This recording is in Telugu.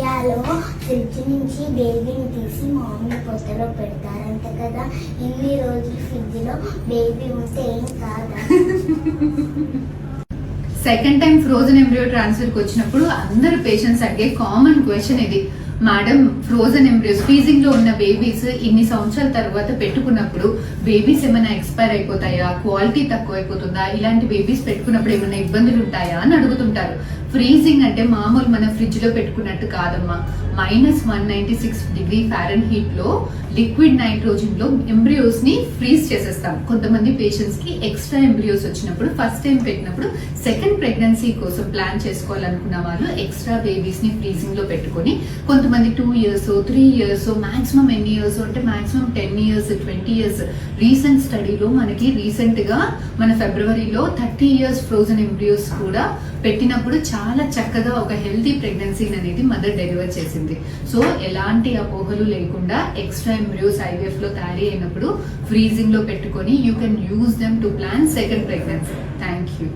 ఇండియాలో ఫ్రిడ్జ్ నుంచి బేబీని తీసి మామూలు పొట్టలో పెడతారంట కదా. ఇన్ని రోజులు ఫ్రిడ్జ్ లో బేబీ ఉంటే ఏం కాదా? Second time frozen embryo transfer కి వచ్చినప్పుడు అందరు పేషెంట్స్ అడిగే కామన్ క్వశ్చన్ ఇది. మేడం, ఫ్రోజన్ ఎంబ్రియోస్ ఫ్రీజింగ్ లో ఉన్న బేబీస్ ఇన్ని సంవత్సరాల తర్వాత పెట్టుకున్నప్పుడు బేబీస్ ఏమైనా ఎక్స్పైర్ అయిపోతాయా, క్వాలిటీ తక్కువ అయిపోతుందా, ఇలాంటి బేబీస్ పెట్టుకున్నప్పుడు ఏమైనా ఇబ్బందులు ఉంటాయా అని అడుగుతుంటారు. ఫ్రీజింగ్ అంటే మామూలు మన ఫ్రిడ్జ్ లో పెట్టుకున్నట్టు కాదమ్మా. -196°F లో లిక్విడ్ నైట్రోజన్ లో ఎంబ్రియోస్ ని ఫ్రీజ్ చేసేస్తాం. కొంతమంది పేషెంట్స్ కి ఎక్స్ట్రా ఎంబ్రియోస్ వచ్చినప్పుడు ఫస్ట్ టైం పెట్టినప్పుడు సెకండ్ ప్రెగ్నెన్సీ కోసం ప్లాన్ చేసుకోవాలనుకున్న వాళ్ళు ఎక్స్ట్రా బేబీస్ ని ఫ్రీజింగ్ లో పెట్టుకుని కొంతమంది 2 years 3 years మాక్సిమం ఎన్ని ఇయర్స్ అంటే మాక్సిమం 10 years 20 years. రీసెంట్ స్టడీలో మనకి రీసెంట్ గా మన ఫిబ్రవరిలో 30 years ఫ్రోజన్ ఎంబ్రియోస్ కూడా పెట్టినప్పుడు చాలా చక్కగా ఒక హెల్తీ ప్రెగ్నెన్సీ అనేది మదర్ డెలివర్ చేసింది. సో ఎలాంటి అపోహలు లేకుండా ఎక్స్ట్రా ఎంబ్రియోస్ IVF లో తయారీ అయినప్పుడు ఫ్రీజింగ్ లో పెట్టుకొని you can use them to plan second pregnancy. Thank you.